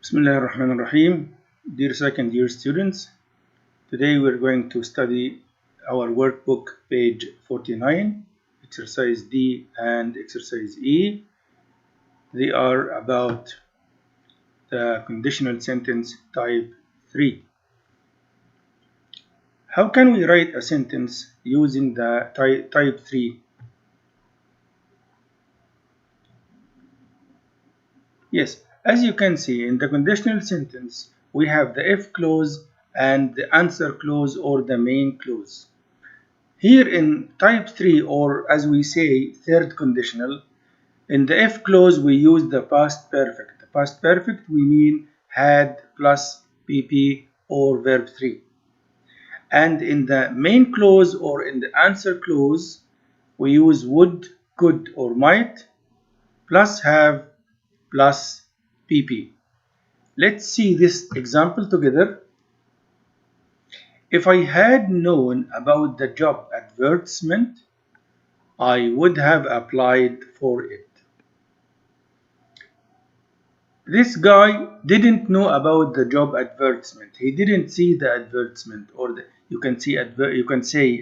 Bismillah ar-Rahman ar-Rahim. Dear second year students, today we're going to study our workbook page 49, exercise D and exercise E. They are about the conditional sentence type 3. How can we write a sentence using the type 3? Yes, as you can see in the conditional sentence, we have the if clause and the answer clause or the main clause. Here in type 3, or as we say third conditional, in the if clause we use the past perfect. The past perfect we mean had plus PP or verb 3. And in the main clause or in the answer clause we use would, could or might plus have plus PP. Let's see this example together. If I had known about the job advertisement, I would have applied for it. This guy didn't know about the job advertisement. He didn't see the advertisement, or you can say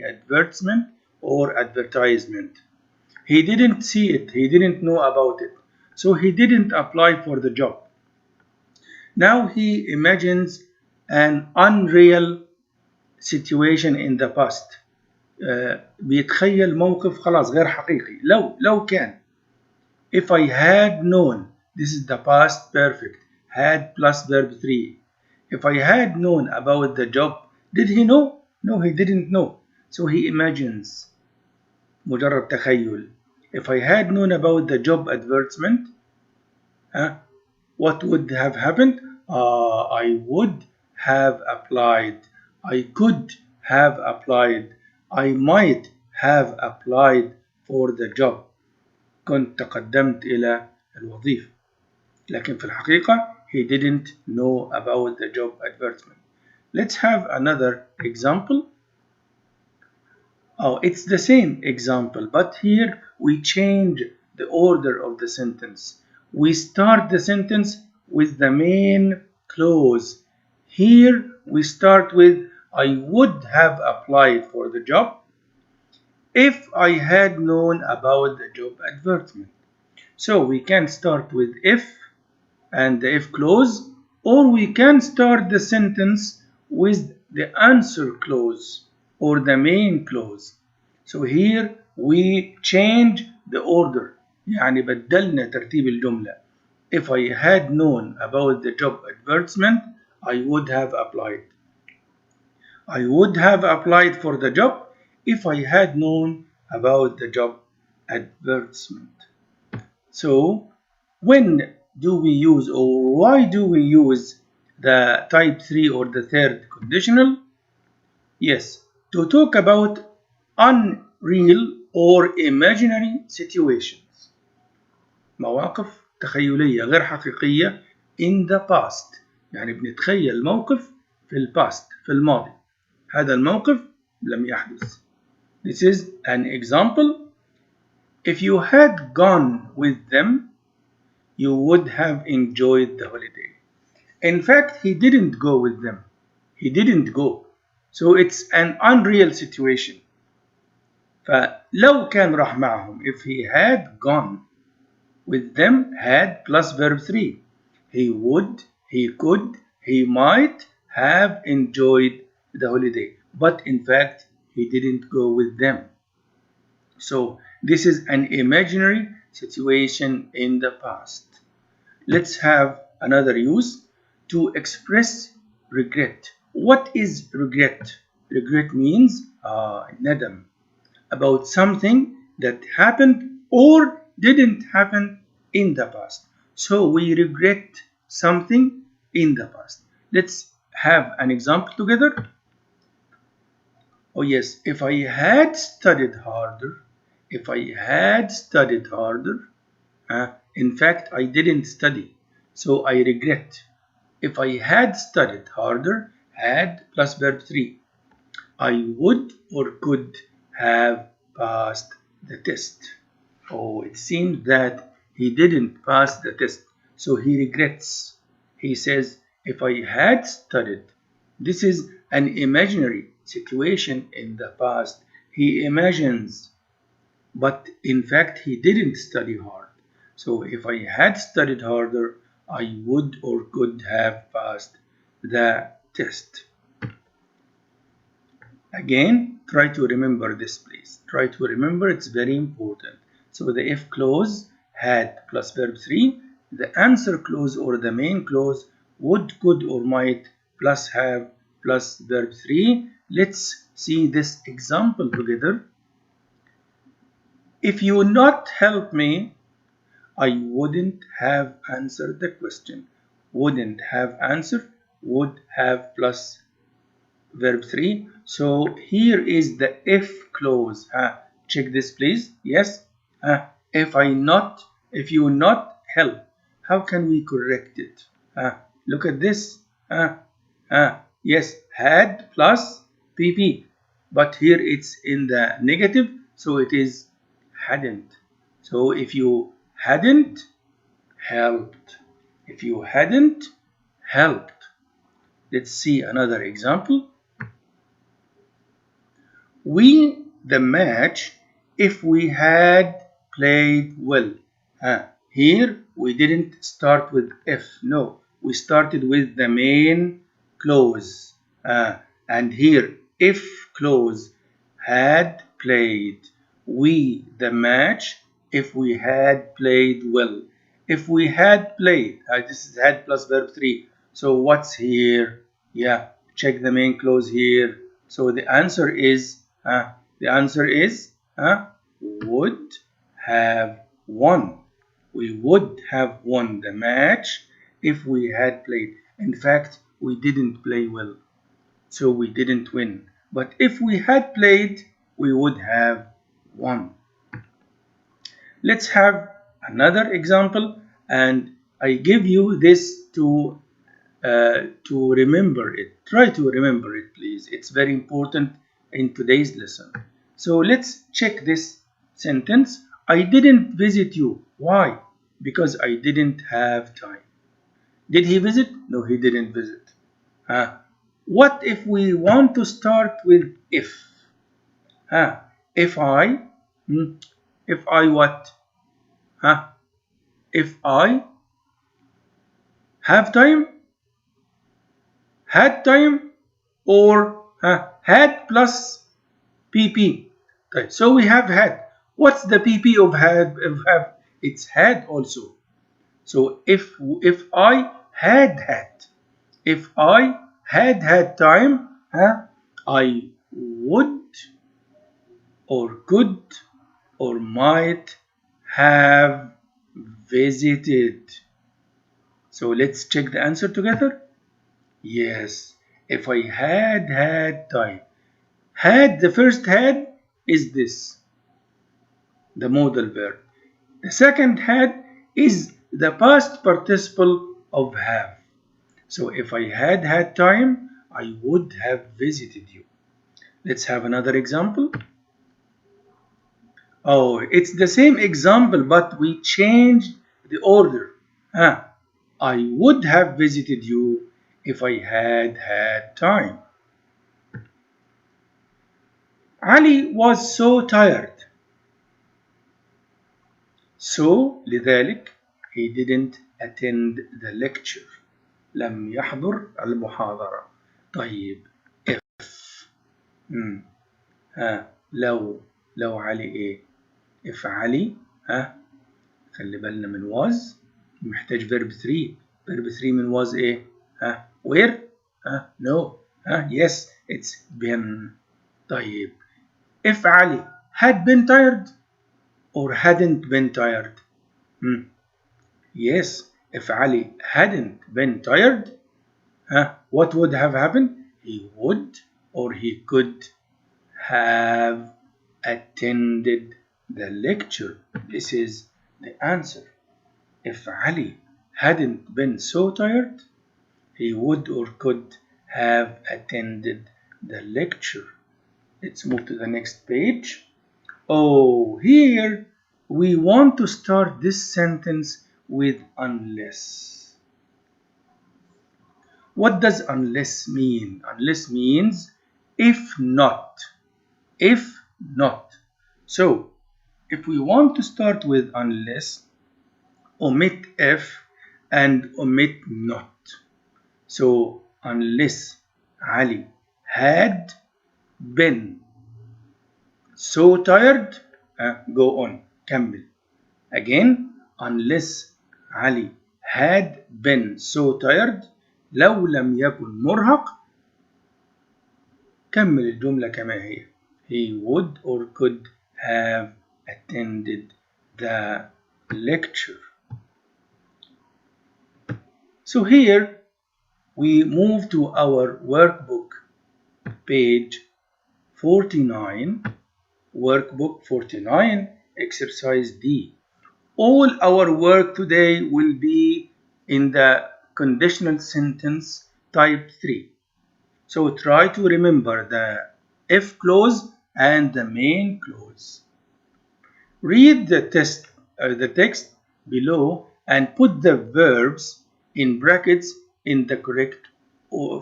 advertisement or advertisement. He didn't see it. He didn't know about it. So he didn't apply for the job. Now he imagines an unreal situation in the past. بيتخيل موقف خلاص غير حقيقي. لو كان. If I had known, this is the past perfect, had plus verb 3. If I had known about the job, did he know? No, he didn't know. So he imagines. مجرد تخيل. If I had known about the job advertisement, what would have happened? I would have applied. I could have applied. I might have applied for the job. كنت تقدمت إلى الوظيفة. لكن في الحقيقة he didn't know about the job advertisement. Let's have another example. It's the same example, but here we change the order of the sentence. We start the sentence with the main clause. Here we start with I would have applied for the job if I had known about the job advertisement. So we can start with if and the if clause, or we can start the sentence with the answer clause or the main clause. So here we change the order. يعني بدلنا ترتيب الجملة. If I had known about the job advertisement, I would have applied. I would have applied for the job if I had known about the job advertisement. So, when do we use, or why do we use the type 3 or the third conditional? Yes, to talk about unreal or imaginary situations. مواقف تخيلية غير حقيقية in the past. يعني بنتخيل موقف في الباست في الماضي. هذا الموقف لم يحدث. This is an example. If you had gone with them, you would have enjoyed the holiday. In fact, he didn't go with them. He didn't go. So it's an unreal situation. فلو كان راح معهم, if he had gone with them, had plus verb 3. He would, he could, he might have enjoyed the holiday. But in fact, he didn't go with them. So this is an imaginary situation in the past. Let's have another use to express regret. What is regret? Regret means ندم about something that happened or didn't happen in the past. So we regret something in the past. Let's have an example together. Oh yes, if I had studied harder, if I had studied harder, in fact, I didn't study, so I regret. If I had studied harder, had plus verb 3. I would or could have passed the test. Oh, it seems that he didn't pass the test, so he regrets. He says, if I had studied. This is an imaginary situation in the past. He imagines, but in fact he didn't study hard. So if I had studied harder, I would or could have passed the test. Again, try to remember this, please. Try to remember, it's very important. So the if clause, had plus verb 3, the answer clause or the main clause, would, could, or might plus have plus verb 3. Let's see this example together. If you would not help me, I wouldn't have answered the question. Wouldn't have answered, would have plus verb 3. So here is the if clause. Check this, please. Yes. If you not help, how can we correct it? Look at this. Yes, had plus pp, but here it's in the negative, so it is hadn't. So if you hadn't helped, if you hadn't helped. Let's see another example. We the match if we had played well. Here we didn't start with if, no, we started with the main clause. And here if clause, had played. We the match if we had played well. If we had played, this is had plus verb 3. So what's here? Yeah, check the main clause here. So the answer is would have won. We would have won the match if we had played. In fact, we didn't play well, so we didn't win. But if we had played, we would have won. Let's have another example, and I give you this to remember it. Try to remember it, please. It's very important in today's lesson. So let's check this sentence. I didn't visit you. Why? Because I didn't have time. Did he visit? No, he didn't visit. What if we want to start with if? If I what? If I have time, had time, or had plus pp. Right. So we have had. What's the pp of had? It's had also. So if I if I had time, I would or could or might have visited. So let's check the answer together. Yes, if I had time. Had, the first had is this, the modal verb. The second had is the past participle of have. So if I had time, I would have visited you. Let's have another example. Oh, it's the same example, but we changed the order. I would have visited you if I had time. Ali was so tired. So لذلك he didn't attend the lecture. لم يحضر المحاضرة. طيب if لو علي ايه؟ if علي خلي بالنا من was محتاج verb 3. verb 3 من was ايه؟ where؟ no. yes, it's been. طيب if علي had been tired or hadn't been tired? Yes, if Ali hadn't been tired, what would have happened? He would or he could have attended the lecture. This is the answer. If Ali hadn't been so tired, he would or could have attended the lecture. Let's move to the next page. Oh, here we want to start this sentence with unless. What does unless mean? Unless means if not. If not. So if we want to start with unless, omit if and omit not. So unless Ali had been so tired, go on, كمل. Again, unless Ali had been so tired, لو لم يكن مرهق، كمل الجملة كما هي. He would or could have attended the lecture. So here we move to our workbook, page 49, workbook 49, exercise D. All our work today will be in the conditional sentence type 3. So try to remember the if clause and the main clause. Read the text below and put the verbs in brackets in the correct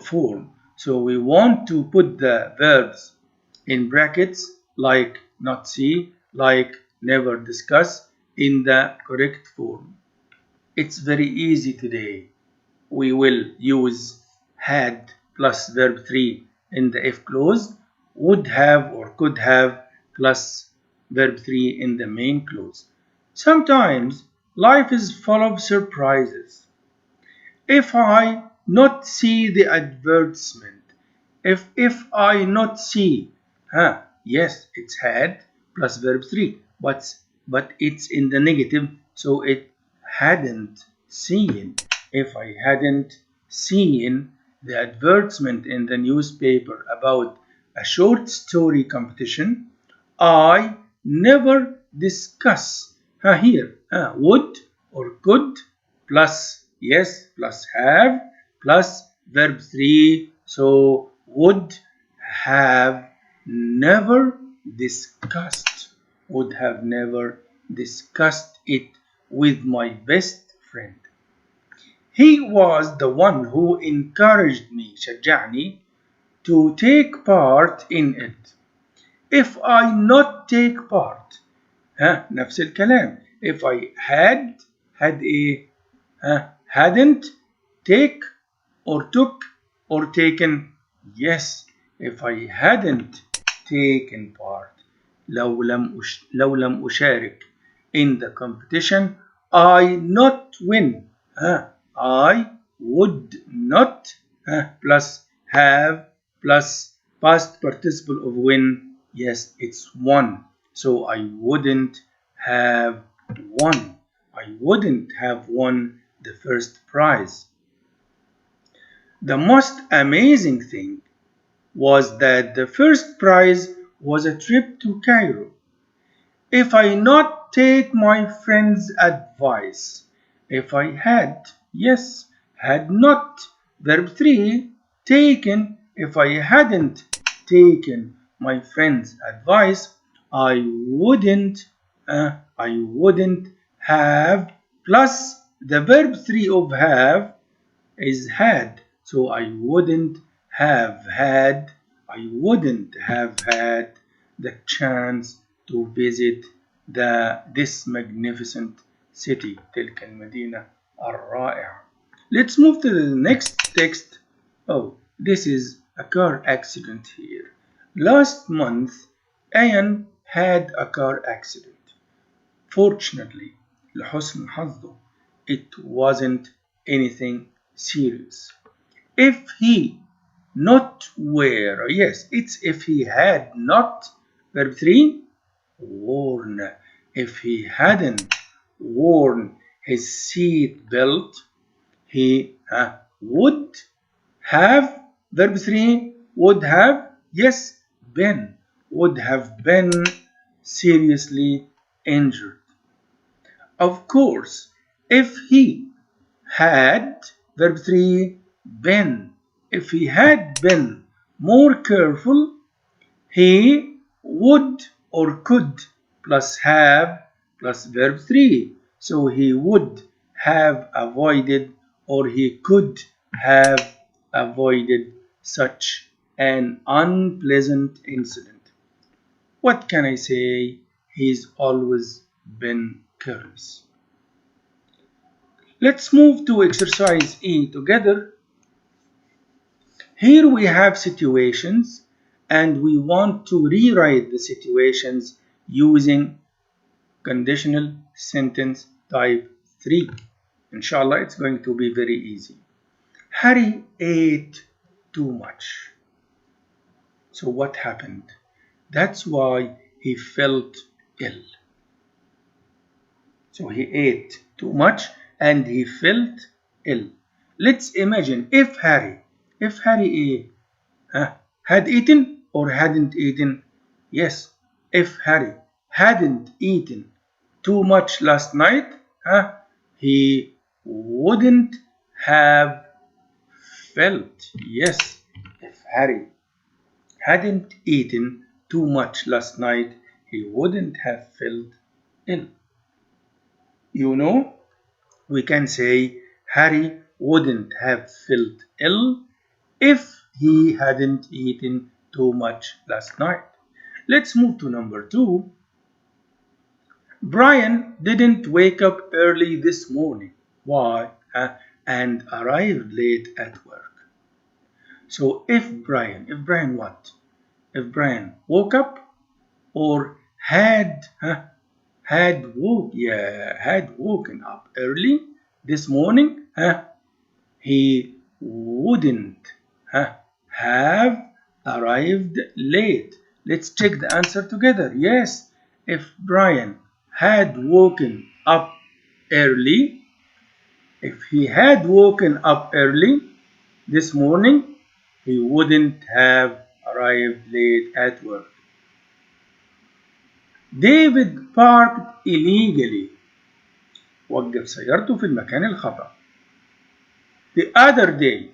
form. So we want to put the verbs in brackets like not see, like never discuss, in the correct form. It's very easy today. We will use had plus verb 3 in the if clause, would have or could have plus verb 3 in the main clause. Sometimes life is full of surprises. If I not see the advertisement, if I not see, yes, it's had plus verb 3, but it's in the negative, so it hadn't seen. If I hadn't seen the advertisement in the newspaper about a short story competition, I never discuss. Here, would or could plus yes plus have plus verb 3. So would have never discussed. Would have never discussed it with my best friend. He was the one who encouraged me, شجعني, to take part in it. If I not take part, نفس الكلام. If I had a hadn't, take or took or taken. Yes, if I hadn't taken part, لو لم أشارك in the competition, I not win. I would not plus have plus past participle of win. Yes, it's won. So I wouldn't have won. I wouldn't have won the first prize. The most amazing thing was that the first prize was a trip to Cairo. If I not take my friend's advice, if I had, yes, had not, verb 3, taken, if I hadn't taken my friend's advice, I wouldn't have, plus the verb 3 of have is had, so I wouldn't have had the chance to visit this magnificent city, تلك المدينة الرائعة. Let's move to the next text. Oh, this is a car accident here. Last month, Ayan had a car accident. Fortunately, لحسن حظه, it wasn't anything serious. If he not were, yes, it's if he had not, verb 3, worn. If he hadn't worn his seat belt, he would have, verb 3, would have, yes, would have been seriously injured. Of course, if he had, verb 3, been, if he had been more careful, he would or could plus have plus verb 3. So he would have avoided or he could have avoided such an unpleasant incident. What can I say? He's always been careless. Let's move to exercise E together. Here we have situations and we want to rewrite the situations using conditional sentence type 3. Inshallah, it's going to be very easy. Harry ate too much. So what happened? That's why he felt ill. So he ate too much and he felt ill. Let's imagine if Harry had eaten or hadn't eaten. Yes, if Harry hadn't eaten too much last night, he wouldn't have felt. Yes, if Harry hadn't eaten too much last night, he wouldn't have felt ill. You know, we can say Harry wouldn't have felt ill if he hadn't eaten too much last night. Let's move to number 2. Brian didn't wake up early this morning. Why? And arrived late at work. So if Brian what? If Brian woke up or had woken up early this morning, he wouldn't have arrived late. Let's check the answer together. Yes, if Brian had woken up early, if he had woken up early this morning, he wouldn't have arrived late at work. David parked illegally. وقف سيارته في المكان الخطأ. The other day,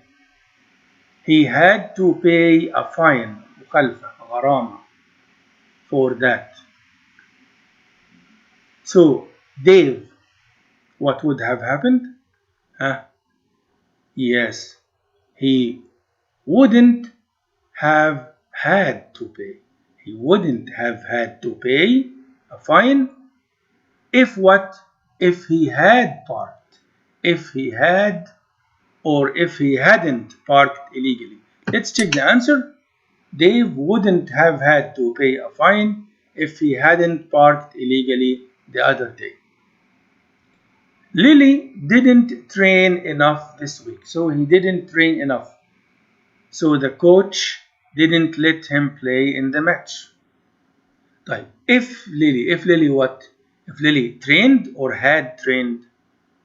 he had to pay a fine, مخالفة, غرامة, for that. So, Dave, what would have happened? Yes, he wouldn't have had to pay. He wouldn't have had to pay a fine if what? If he had parked. If he had or if he hadn't parked illegally. Let's check the answer. Dave wouldn't have had to pay a fine if he hadn't parked illegally the other day. Lily didn't train enough this week. So he didn't train enough. So the coach didn't let him play in the match. طيب, if Lily what? If Lily trained or had trained?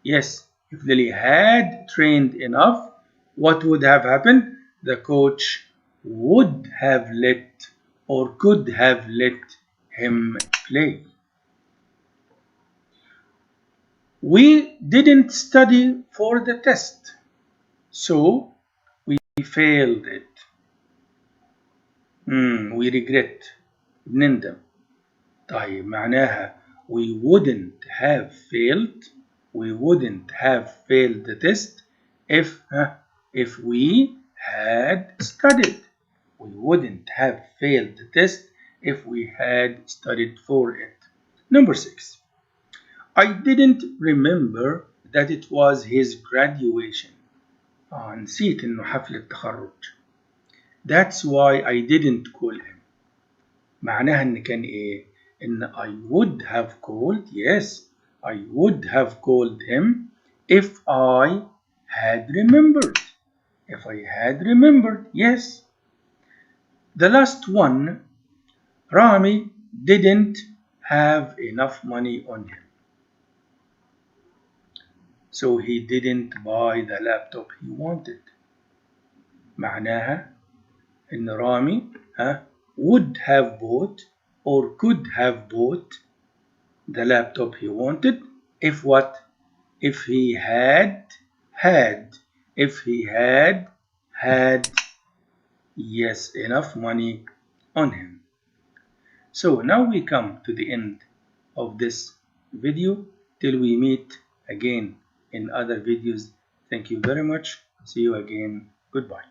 Yes, if Lily had trained enough, what would have happened? The coach would have let or could have let him play. We didn't study for the test, so we failed it. We regret. بنندم. طيب معناها we wouldn't have failed the test if we had studied. We wouldn't have failed the test if we had studied for it. Number 6. I didn't remember that it was his graduation. نسيت إنه حفل التخرج. That's why I didn't call him. معناها إن كان إيه؟ إن I would have called. Yes, I would have called him if I had remembered. If I had remembered, yes. The last one, Rami didn't have enough money on him. So he didn't buy the laptop he wanted. معناها إن رامي would have bought or could have bought the laptop he wanted if what? If he had yes, enough money on him. So now we come to the end of this video. Till we meet again in other videos. Thank you very much. See you again. Goodbye.